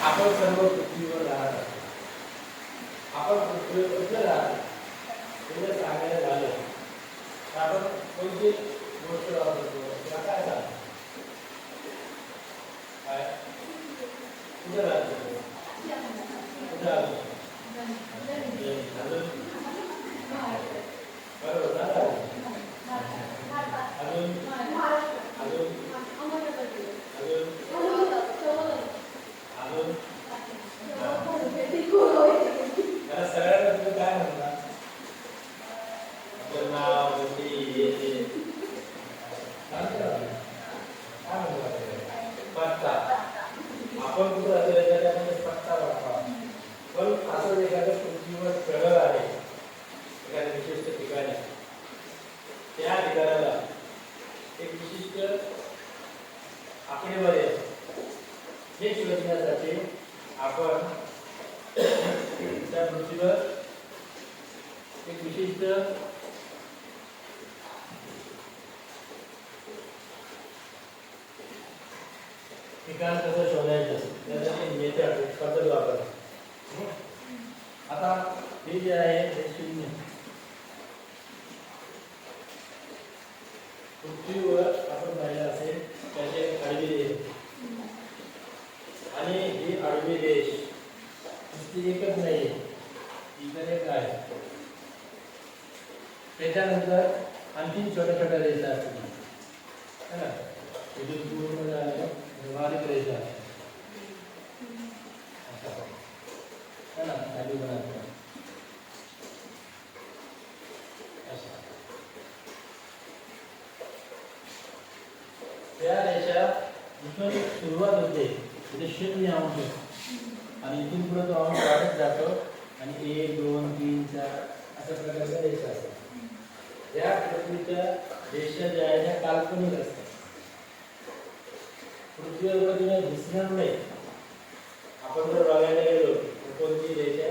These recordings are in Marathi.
आपण सर्व पृथ्वीवर राहत आहोत. आपण पृथ्वीवर कुठे राहतो हे जर सांगायला झालं तर आपण कोणती गोष्ट वापरतो किंवा काय सांगतो? काय कुठे राहतो? कुठे राहतो? बरोबर ना? अजून अजून अजून त्याला सगळ्यांना तुम्ही काय म्हणता? आपलं नाव पत्ता. आपण कुठं राहतो त्याच्यामध्ये पत्ता वापरा. पण असं एखादं पृथ्वीवर शहर आहे एखाद्या विशिष्ट ठिकाणी, त्या ठिकाणाला एक विशिष्ट आकडेवारी असते. हे शोधण्यासाठी आपण त्या पृथ्वीवर एक विशिष्ट ठिकाण कसं शोधायचं त्यासाठी नेत्या पद्धत वापरतात. आता हे जे आहे हे शून्य. पृथ्वीवर आपण पाहिलं असेल त्याचे आडवे देश आणि हे आडवे देश नुसती एकच नाही, इतर एक आहे. त्याच्यानंतर आणखी छोट्या छोट्या रेषा असतील है ना. इथून पूर्ण झालं बारीक रेषा है ना, खाली बनायचं त्या रेषा इथून सुरुवात होते इथे 0 अंश आणि इथून पुढे तो अंश वाढत जातो आणि 1 2 3 4 अशा प्रकारच्या रेषा असतात. या पृथ्वीच्या रेषा ज्या आहेत त्या काल्पनिक असतात. पृथ्वीवर तुम्ही दिसणार नाही. आपण जर बघायला गेलो तर कोणती रेषा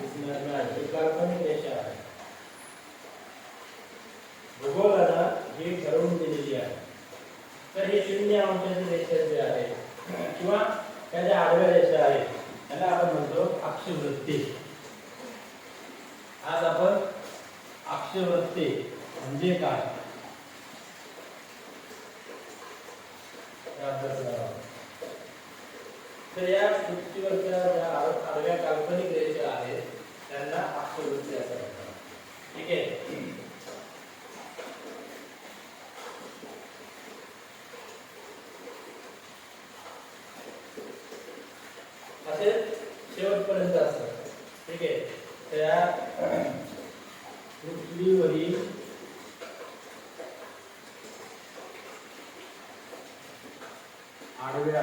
दिसणार नाही, ही काल्पनिक रेषा आहे. भूगोलाला हे ठरवून दिलेली आहे. तर हे 0 अंशाची रेषा जे आहे किंवा त्या ज्या आडव्या रेषा आहेत त्याला आपण म्हणतो अक्षवृत्ती. आज आपण अक्षवृत्ती म्हणजे काय तर या पृथ्वीवरच्या ज्या आडव्या काल्पनिक रेषा आहेत त्यांना अक्षवृत्ती असं म्हणतात. ठीक आहे. असे शेवटपर्यंत असतात. ठीक आहे. त्या पृथ्वीवरील आडव्या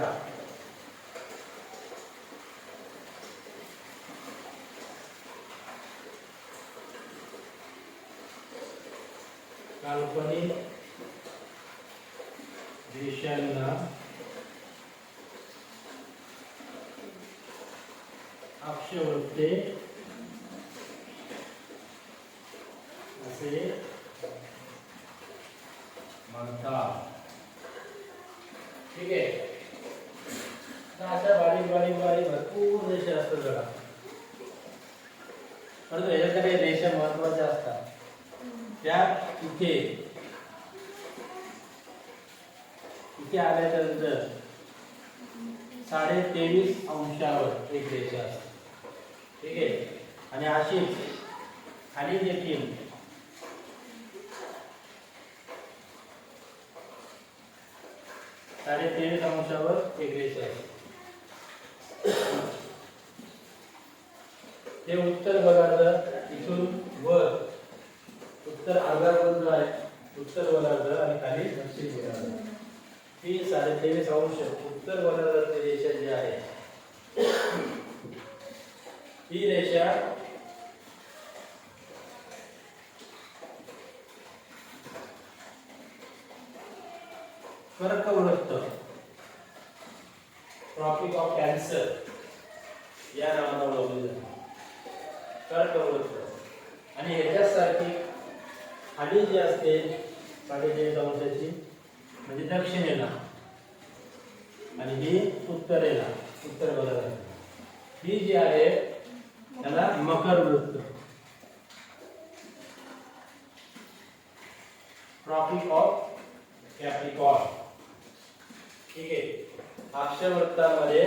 काल्पनिक रेषांना अक्षवृत्ते असे म्हणतात. ठीक आहे. अशा बारीक बारीक बारीक भरपूर रेषा असतात बघा. परंतु याच्याकडे रेषा महत्वाच्या असतात. त्या इथे आल्यानंतर 23.5 अंशावर एक रेषा असते. ठीक आहे. आणि अशीच खाली देखील 23.5 अंशावर एक रेषा असते. हे उत्तर गोलार्ध इथून वर उत्तर अर्धागोलार्ध आहे, उत्तर गोलार्ध आणि खाली दक्षिण गोलार्ध. ही 23.5 अंश उत्तर गोलार्धाची रेषा जी आहे ही रेषा कर्कवृत्त ट्रॉपिक ऑफ कॅन्सर या नावाने ओळखली जाते. कर्कवृत्त आणि ह्याच्यासारखी खाली जी असते 23.5 अंशाची म्हणजे दक्षिणेला आणि ही उत्तरेला उत्तर गोलार्ध. ही जी आहे त्याला मकर वृत्त, ट्रॉपिक ऑफ कॅप्रिकॉर्न. ठीक आहे. अक्षवृत्तामध्ये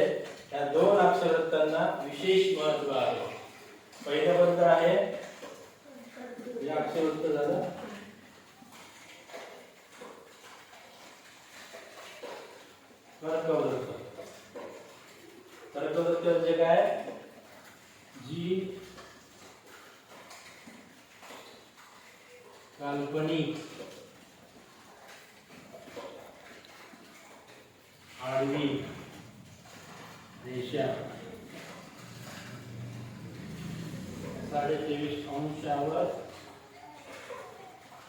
या दोन अक्षवृत्तांना विशेष महत्त्व आहे. पहिलं बंद आहे हे अक्षवृत्त झालं. कर्कवृत्त. कर्कवृत्त म्हणजे काय? जी काल्पनिक आडवी रेषा 23.5 अंशावर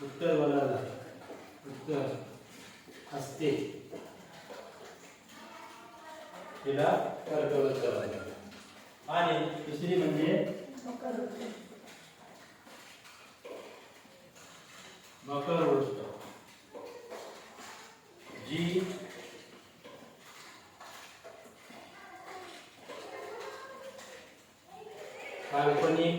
उत्तर गोलार्धात उत्तर असते तिला कर्कवृत्त म्हणतात. आणि दुसरी म्हणजे मकर वृत्त, जी काल्पनिक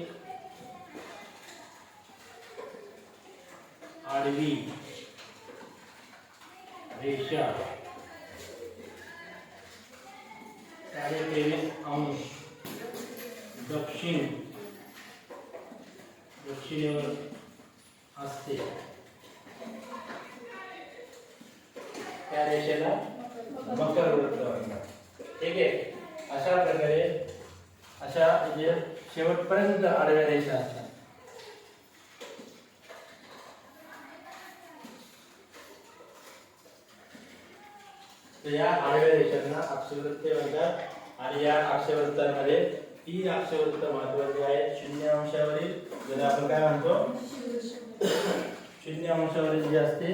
आडवी रेषा 23.5 अंश दक्षिणेवर असते त्या रेषेला मकर वृत्त म्हणतात. ठीक आहे. अशा प्रकारे अशा म्हणजे शेवटपर्यंत आडव्या रेषा असतात. तर या आडव्या रेषांना अक्षवृत्ते म्हणतात. आणि या अक्षवृत्तांमध्ये 3 अक्षवृत्त महत्त्वाचे आहेत. 0 अंशावरील ज्याला आपण काय म्हणतो 0 अंशावरील जे असते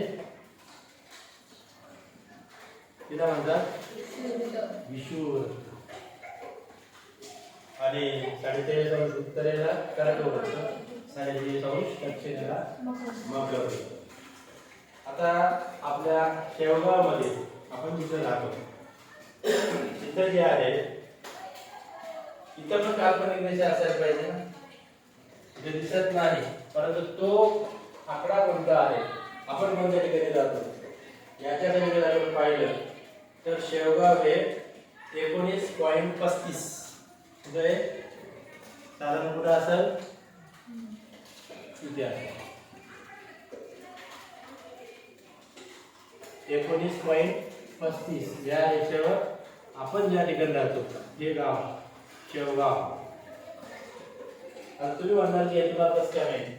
तिला म्हणतात विषुववृत्त. आणि 43 अंश उत्तरेला कर्कवृत्त, 43 अंश दक्षिणेला मकर वृत्त. आता आपल्या शेवगावमध्ये आपण जिथं राहतो तिथं जे आहे तिथं पण काल्पनिक रेषा असायला पाहिजे ना. तिथे दिसत नाही, परंतु तो आकडा कोणता आहे, आपण कोणत्या ठिकाणी जातो याच्याकडे जर आपण पाहिलं तर शेवगाव हे 19.35 म्हणजे साधारण कुठं असेल इथे आहे 19.35 या रेषेवर आपण ज्या ठिकाणी राहतो हे गाव शेवगाव. आता तुम्ही म्हणाल की तुला कसं काय माहिती,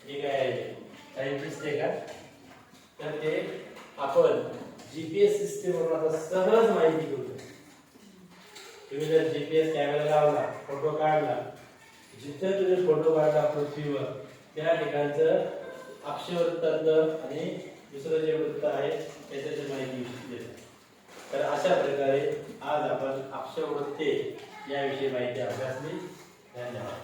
हे काय आहे सायंटिस्ट आहे का? तर ते आपण जीपीएस सिस्टीम वरून आता सहज माहिती घेऊ. तुम्ही जर जीपीएस कॅमेरा लावला, फोटो काढला, जिथे तुम्ही फोटो काढला पृथ्वीवर त्या ठिकाणचं अक्षवृत्ताचं आणि दुसरं जे वृत्त आहे त्याच्याची माहिती देतो. तर अशा प्रकारे आज आपण अक्षवृत्ते याविषयी माहिती अभ्यासली. धन्यवाद.